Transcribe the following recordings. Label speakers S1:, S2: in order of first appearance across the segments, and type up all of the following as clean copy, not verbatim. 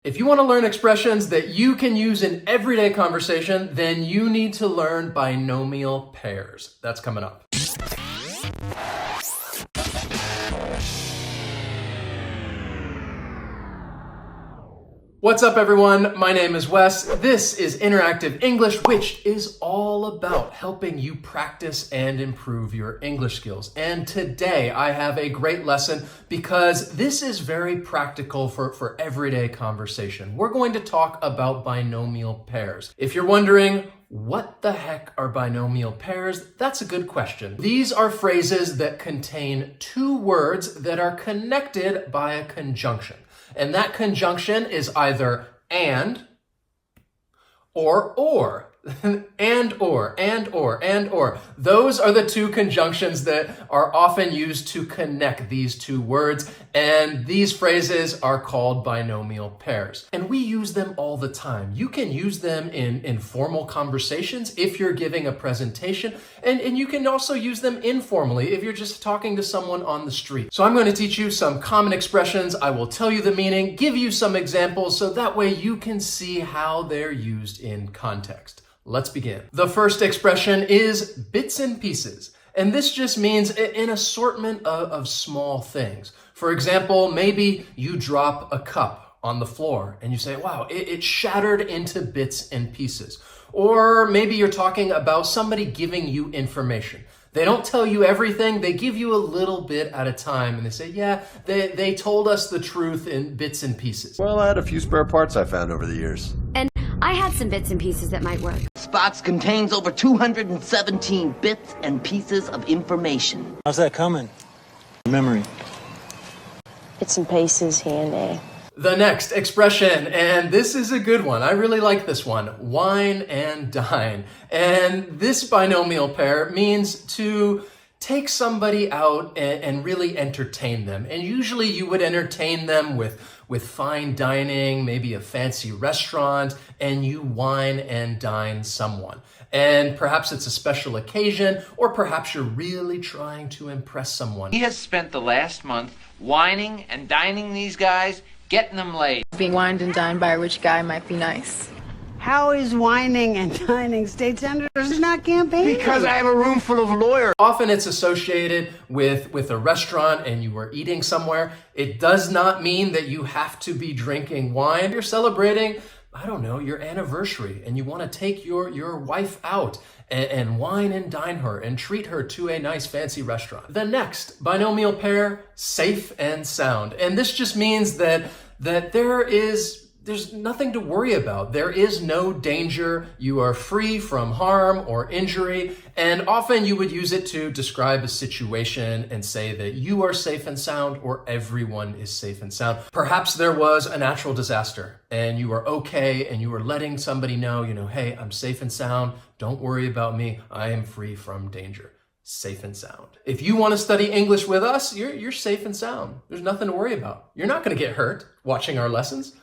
S1: If you want to learn expressions that you can use in everyday conversation, then you need to learn binomial pairs. That's coming up. What's up, everyone? My name is Wes. This is Interactive English, which is all about helping you practice and improve your English skills. And today I have a great lesson because this is very practical for everyday conversation. We're going to talk about binomial pairs. If you're wondering, what the heck are binomial pairs? That's a good question. These are phrases that contain two words that are connected by a conjunction. And that conjunction is either and or. and or. Those are the two conjunctions that are often used to connect these two words, and these phrases are called binomial pairs. And we use them all the time. You can use them in informal conversations if you're giving a presentation, and you can also use them informally if you're just talking to someone on the street. So I'm going to teach you some common expressions. I will tell you the meaning, give you some examples, so that way you can see how they're used in context. Let's begin. The first expression is bits and pieces. And this just means an assortment of small things. For example, maybe you drop a cup on the floor and you say, wow, it shattered into bits and pieces. Or maybe you're talking about somebody giving you information. They don't tell you everything, they give you a little bit at a time, and they say, yeah, they told us the truth in bits and pieces.
S2: Well, I had a few spare parts I found over the years.
S3: And I had some bits and pieces that might work.
S4: This box contains over 217 bits and pieces of information.
S5: How's that coming? Memory.
S6: Bits and pieces, handy.
S1: The next expression, and this is a good one. I really like this one. Wine and dine. And this binomial pair means to take somebody out and really entertain them. And usually you would entertain them with fine dining, maybe a fancy restaurant, and you wine and dine someone. And perhaps it's a special occasion, or perhaps you're really trying to impress someone.
S7: He has spent the last month wining and dining these guys, getting them laid.
S8: Being wined and dined by a rich guy might be nice.
S9: How is whining and dining state senators not campaigning?
S7: Because I have a room full of lawyers.
S1: Often it's associated with a restaurant and you were eating somewhere. It does not mean that you have to be drinking wine. You're celebrating, I don't know, your anniversary, and you want to take your wife out and wine and dine her and treat her to a nice fancy restaurant. The next binomial pair, safe and sound. And this just means that there's nothing to worry about. There is no danger. You are free from harm or injury. And often you would use it to describe a situation and say that you are safe and sound, or everyone is safe and sound. Perhaps there was a natural disaster and you are okay and you are letting somebody know, hey, I'm safe and sound. Don't worry about me. I am free from danger. Safe and sound. If you want to study English with us, you're safe and sound. There's nothing to worry about. You're not going to get hurt watching our lessons.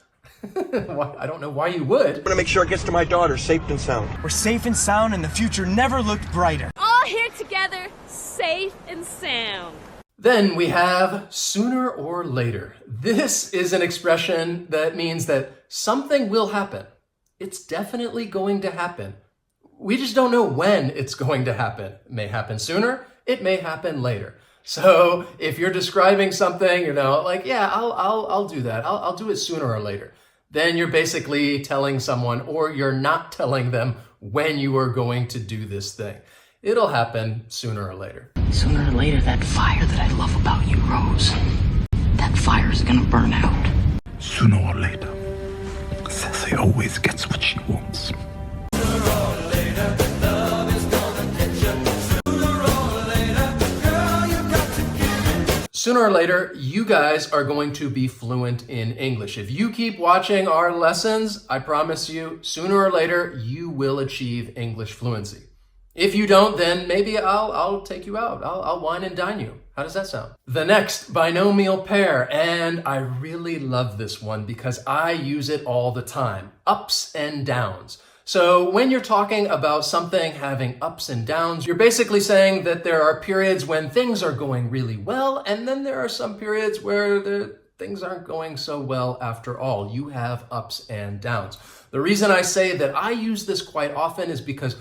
S1: I don't know why you would.
S2: I'm gonna make sure it gets to my daughter safe and sound.
S5: We're safe and sound, and the future never looked brighter.
S10: All here together, safe and sound.
S1: Then we have sooner or later. This is an expression that means that something will happen. It's definitely going to happen. We just don't know when it's going to happen. It may happen sooner, it may happen later. So if you're describing something, like, yeah, I'll do that. I'll do it sooner or later. Then you're basically telling someone, or you're not telling them when you are going to do this thing. It'll happen sooner or later.
S4: Sooner or later, that fire that I love about you, Rose, that fire is gonna burn out.
S11: Sooner or later, Sassy always gets what she wants.
S1: Sooner or later, you guys are going to be fluent in English. If you keep watching our lessons, I promise you, sooner or later, you will achieve English fluency. If you don't, then maybe I'll take you out. I'll wine and dine you. How does that sound? The next binomial pair, and I really love this one because I use it all the time. Ups and downs. So when you're talking about something having ups and downs, you're basically saying that there are periods when things are going really well, and then there are some periods where things aren't going so well after all. You have ups and downs. The reason I say that I use this quite often is because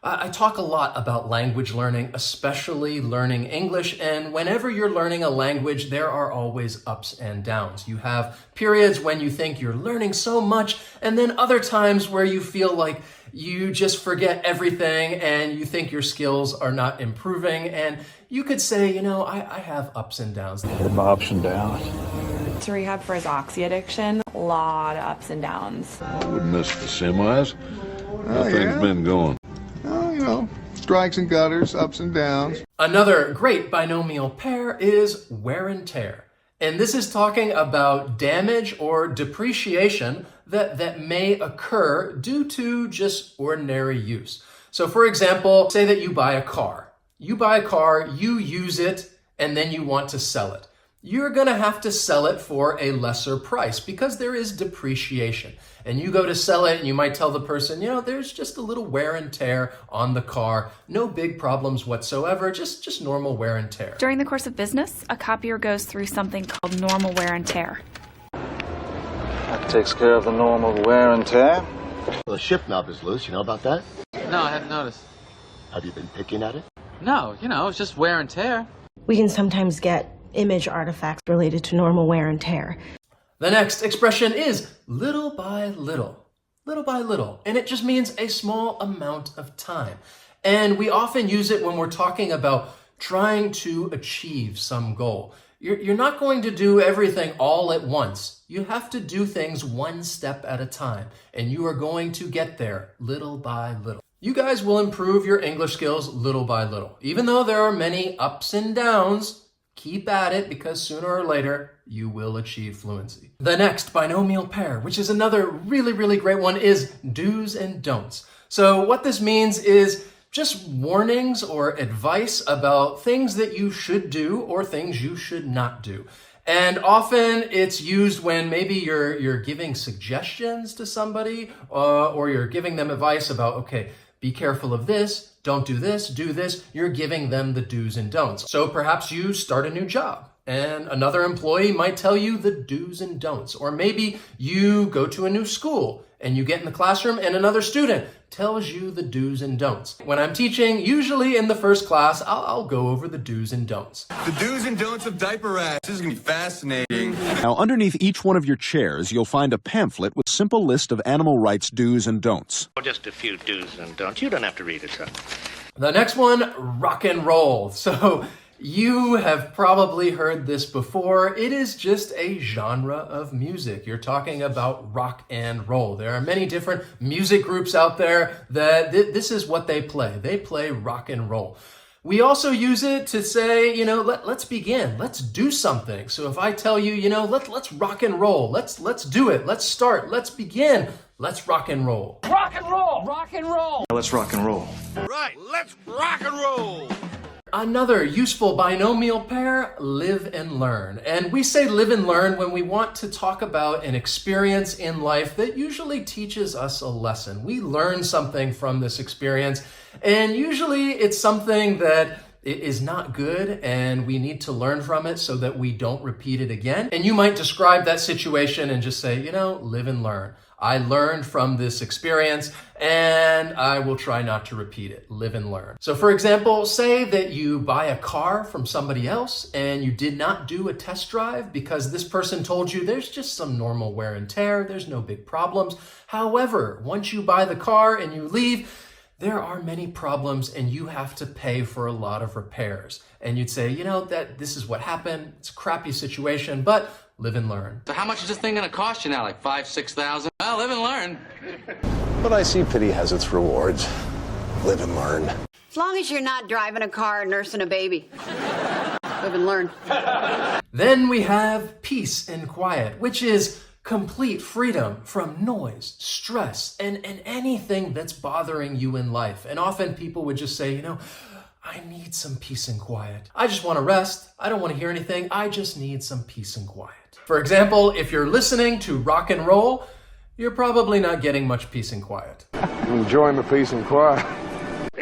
S1: I talk a lot about language learning, especially learning English, and whenever you're learning a language, there are always ups and downs. You have periods when you think you're learning so much, and then other times where you feel like you just forget everything and you think your skills are not improving, and you could say, I have ups and downs.
S11: Ups and downs.
S8: To rehab for his oxy addiction, a lot of ups and downs.
S11: I would miss the semis. How things been going?
S12: Strikes and gutters, ups and downs.
S1: Another great binomial pair is wear and tear. And this is talking about damage or depreciation that may occur due to just ordinary use. So for example, say that you buy a car. You buy a car, you use it, and then you want to sell it. You're going to have to sell it for a lesser price because there is depreciation. And you go to sell it and you might tell the person, there's just a little wear and tear on the car. No big problems whatsoever, just normal wear and tear.
S13: During the course of business, a copier goes through something called normal wear and tear.
S5: That takes care of the normal wear and tear.
S2: Well, the shift knob is loose. You know about that?
S7: No, I hadn't noticed.
S2: Have you been picking at it?
S7: No, it's just wear and tear.
S6: We can sometimes get image artifacts related to normal wear and tear.
S1: The next expression is little by little. Little by little. And it just means a small amount of time. And we often use it when we're talking about trying to achieve some goal. You're not going to do everything all at once. You have to do things one step at a time. And you are going to get there little by little. You guys will improve your English skills little by little. Even though there are many ups and downs, keep at it because sooner or later you will achieve fluency. The next binomial pair, which is another really, really great one, is do's and don'ts. So what this means is just warnings or advice about things that you should do or things you should not do. And often it's used when maybe you're giving suggestions to somebody or you're giving them advice about, okay, be careful of this, don't do this, do this. You're giving them the do's and don'ts. So perhaps you start a new job and another employee might tell you the do's and don'ts. Or maybe you go to a new school and you get in the classroom and another student tells you the do's and don'ts. When I'm teaching, usually in the first class, I'll go over the do's and don'ts.
S12: The do's and don'ts of diaper rash. This is going to be fascinating.
S14: Now, underneath each one of your chairs, you'll find a pamphlet with a simple list of animal rights do's and don'ts.
S15: Just a few do's and don'ts. You don't have to read it, sir.
S1: The next one, rock and roll. So you have probably heard this before. It is just a genre of music. You're talking about rock and roll. There are many different music groups out there that this is what they play. They play rock and roll. We also use it to say, let's begin. Let's do something. So if I tell you, let's rock and roll. Let's do it. Let's start. Let's begin. Let's rock and roll.
S7: Rock and roll! Rock and roll!
S5: Let's rock and roll.
S2: Right, let's rock and roll!
S1: Another useful binomial pair, live and learn. And we say live and learn when we want to talk about an experience in life that usually teaches us a lesson. We learn something from this experience, and usually it's something that is not good and we need to learn from it so that we don't repeat it again. And you might describe that situation and just say, live and learn. I learned from this experience and I will try not to repeat it. Live and learn. So for example, say that you buy a car from somebody else and you did not do a test drive because this person told you there's just some normal wear and tear, there's no big problems. However, once you buy the car and you leave, there are many problems and you have to pay for a lot of repairs. And you'd say, that this is what happened. It's a crappy situation, but live and learn.
S7: So how much is this thing going to cost you now? Like $5,000-$6,000? Well, live and learn.
S2: But I see pity has its rewards. Live and learn.
S9: As long as you're not driving a car and nursing a baby. Live and learn.
S1: Then we have peace and quiet, which is complete freedom from noise, stress, and anything that's bothering you in life. And often people would just say, I need some peace and quiet. I just want to rest. I don't want to hear anything. I just need some peace and quiet. For example, if you're listening to rock and roll, you're probably not getting much peace and quiet.
S12: I'm enjoying the peace and quiet.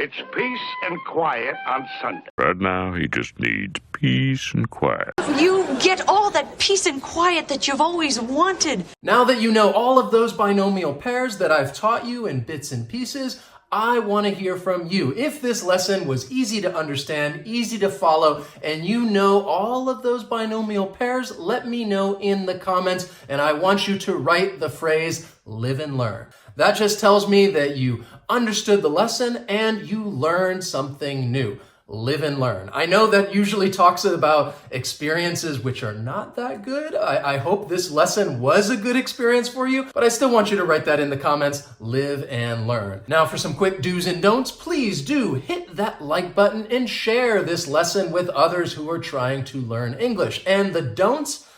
S16: It's peace and quiet on Sunday.
S11: Right now, he just needs peace and quiet.
S4: You get all that peace and quiet that you've always wanted.
S1: Now that you know all of those binomial pairs that I've taught you in bits and pieces, I want to hear from you. If this lesson was easy to understand, easy to follow, and you know all of those binomial pairs, let me know in the comments, and I want you to write the phrase, live and learn. That just tells me that you understood the lesson and you learned something new. Live and learn. I know that usually talks about experiences which are not that good. I hope this lesson was a good experience for you, but I still want you to write that in the comments. Live and learn. Now for some quick do's and don'ts, please do hit that like button and share this lesson with others who are trying to learn English. And the don'ts,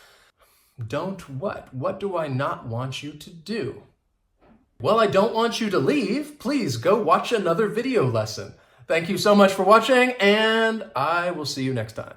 S1: don't what? What do I not want you to do? Well, I don't want you to leave. Please go watch another video lesson. Thank you so much for watching, and I will see you next time.